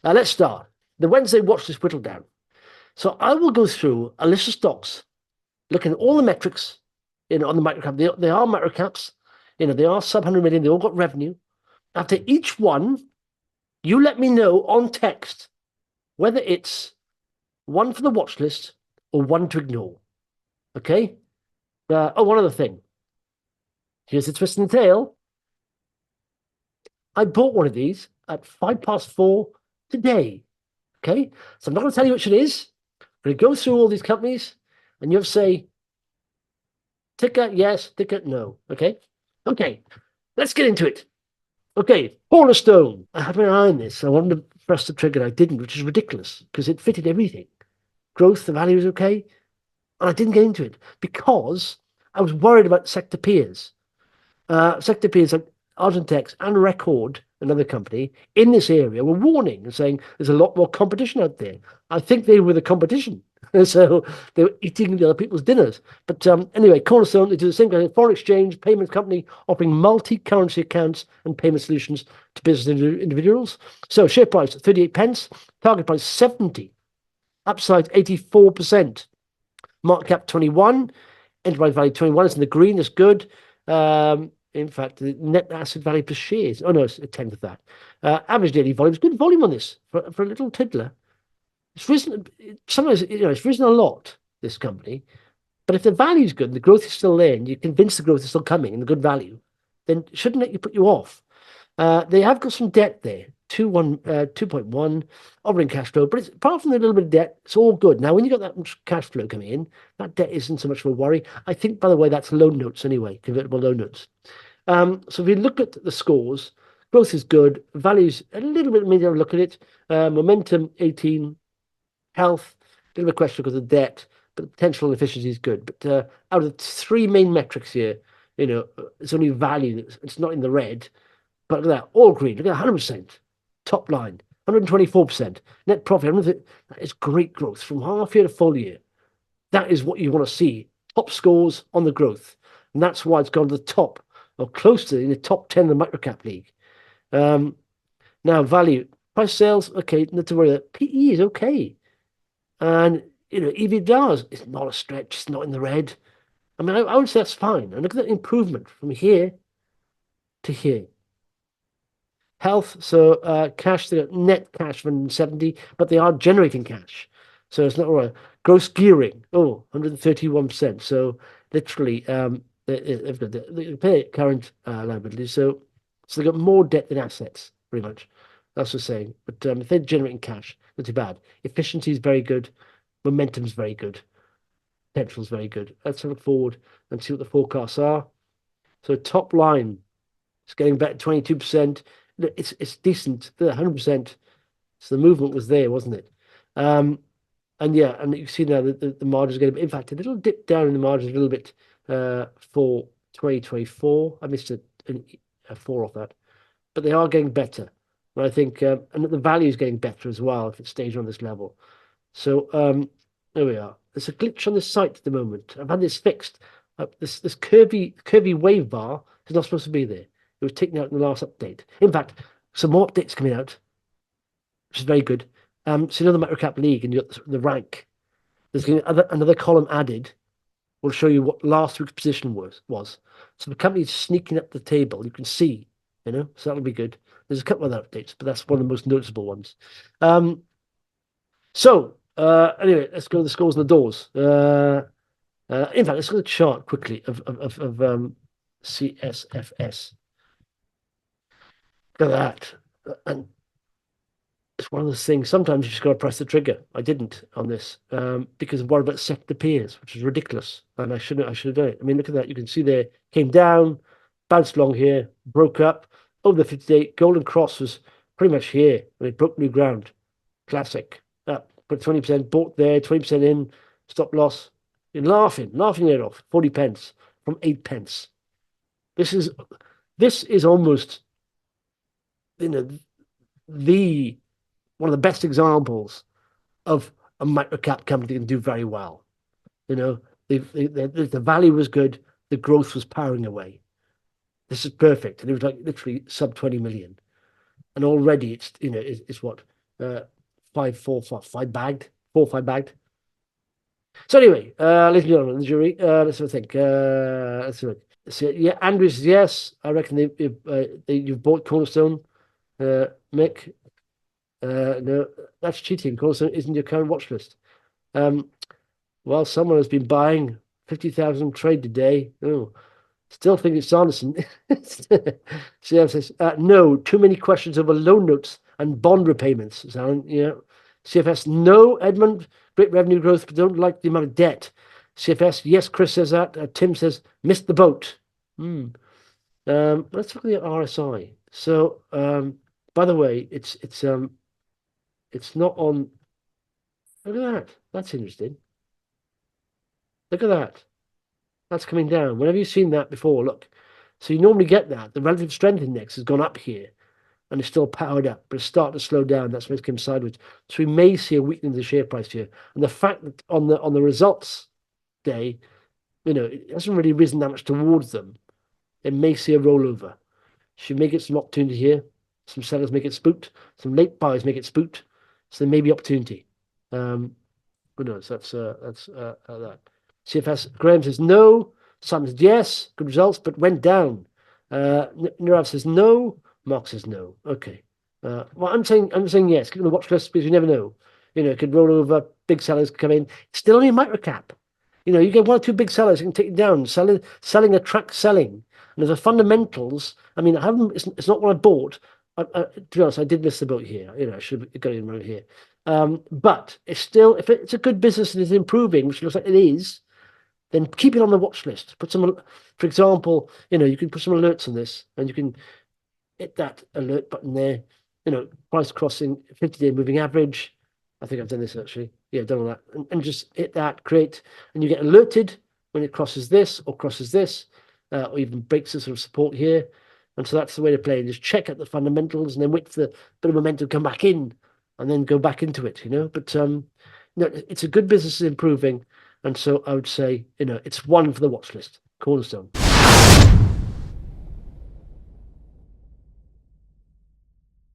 Let's start. The Wednesday watch list whittled down. So I will go through a list of stocks, looking at all the metrics, on the microcap. They are microcaps, they are sub 100 million. They all got revenue. After each one, you let me know on text whether it's one for the watch list or one to ignore. Okay? One other thing. Here's the twist in the tail. I bought one of these at 4:05 today. Okay? So I'm not going to tell you which it is. I'm going to go through all these companies and you'll say, ticker, yes, ticker, no. Okay? Okay. Let's get into it. Okay, Cornerstone. I had my eye on this. I wanted to press the trigger. I didn't, which is ridiculous because it fitted everything. Growth, the value was okay. And I didn't get into it because I was worried about sector peers. Sector peers like Argentex and Record, another company, in this area were warning and saying there's a lot more competition out there. I think they were the competition. So they were eating the other people's dinners. But anyway, Cornerstone, they do the same kind of foreign exchange payment company offering multi-currency accounts and payment solutions to business individuals. So share price 38 pence, target price 70, upside 84%, market cap 21, enterprise value 21. It's in the green, it's good. In fact, the net asset value per share is, oh no, it's a tenth of that. Average daily volume is good volume on this for a little tiddler. It's risen, sometimes, it's risen a lot, this company. But if the value is good and the growth is still there and you're convinced the growth is still coming and the good value, then shouldn't let you put you off. They have got some debt there, 2.1 operating cash flow, but apart from the little bit of debt, it's all good. Now, when you got that much cash flow coming in, that debt isn't so much of a worry. I think, by the way, that's loan notes anyway, convertible loan notes. So if you look at the scores, growth is good, values a little bit, maybe have a look at it. Momentum 18, health, a little bit questionable because of debt, but potential efficiency is good. But out of the three main metrics here, it's only value, it's not in the red. But look at that, all green. Look at 100%. Top line, 124%. Net profit, that is great growth from half year to full year. That is what you want to see. Top scores on the growth. And that's why it's gone to the top, or close to in the top 10 of the MicroCap League. Now, value, price sales, okay, not to worry. PE is okay. And, EBITDA is not a stretch. It's not in the red. I mean, I would say that's fine. And look at that improvement from here to here. Health, so cash, they got net cash 170, but they are generating cash. So it's not all right. Gross gearing, 131%. So literally, they've got they pay current liabilities. So they got more debt than assets, pretty much. That's what I'm saying. But if they're generating cash, not too bad. Efficiency is very good. Momentum is very good. Potential is very good. Let's look forward and see what the forecasts are. So top line, it's getting better, 22%. It's decent, 100%. So the movement was there, wasn't it? And yeah, and you see now that the margins are getting, in fact, a little dip down in the margins a little bit for 2024. I missed a 4 off that, but they are getting better. And I think, and the value is getting better as well if it stays on this level. So there we are. There's a glitch on the site at the moment. I've had this fixed. This curvy wave bar is not supposed to be there. It was taken out in the last update. In fact, some more updates coming out, which is very good. So the MicroCap League and you got the rank. There's another column added. Will show you what last week's position was. So the company's sneaking up the table. You can see, so that'll be good. There's a couple of other updates, but that's one of the most noticeable ones. Anyway, let's go to the scores and the doors. In fact, let's go to the chart quickly of CSFS. Look at that. And it's one of those things, sometimes you just got to press the trigger. I didn't on this because I'm worried about sector peers, which is ridiculous. And I should have done it. I mean, look at that. You can see there, came down, bounced along here, broke up over the 50-day. Golden cross was pretty much here when it broke new ground. Classic. Up, put 20%, bought there, 20% in, stop loss. You're laughing it off. 40 pence from 8 pence. This is almost the one of the best examples of a microcap company that can do very well. The value was good, the growth was powering away. This is perfect, and it was like literally sub 20 million, and already it's what five bagged, 4 or 5 bagged. So anyway, ladies and gentlemen, the jury, let's have a think. Let's have a look. So, yeah, Andrew says yes. I reckon you've bought Cornerstone. Mick, no, that's cheating. Cornerstone isn't your current watch list. Well, someone has been buying 50,000 trade today. Oh, still think it's Sanderson. CF says, no, too many questions over loan notes and bond repayments. Yeah. CFS, no, Edmund, great revenue growth, but don't like the amount of debt. CFS, yes, Chris says that. Tim says, missed the boat. Let's look at the RSI. So, by the way, it's not on. Look at that. That's interesting. Look at that. That's coming down. When have you seen that before? Look. So you normally get that. The relative strength index has gone up here and it's still powered up, but it's starting to slow down. That's why it's come sideways. So we may see a weakening of the share price here. And the fact that on the results day, it hasn't really risen that much towards them. It may see a rollover. So you may get some opportunity here. Some sellers may get spooked. Some late buyers may get spooked. So there may be opportunity. Who knows? That's that. CFS Graham says no. Sam says yes. Good results, but went down. Nirav says no. Mark says no. Okay. Well, I'm saying yes. Keep on the watch list because you never know. It could roll over. Big sellers come in. It's still only a microcap. You get 1 or 2 big sellers, you can take it down. Selling attracts selling. And there's the fundamentals. I mean, I haven't. It's not what I bought. To be honest, I did miss the boat here. I should have got in around here. But it's still, if it's a good business and it's improving, which looks like it is, then keep it on the watch list. Put some, for example, you can put some alerts on this, and you can hit that alert button there. Price crossing 50-day moving average. I think I've done this actually. Yeah, I've done all that, and just hit that, create, and you get alerted when it crosses this, or or even breaks the sort of support here. And so that's the way to play. Just check out the fundamentals, and then wait for the bit of momentum to come back in, and then go back into it. But it's a good business, is improving. And so I would say, it's one for the watch list, Cornerstone.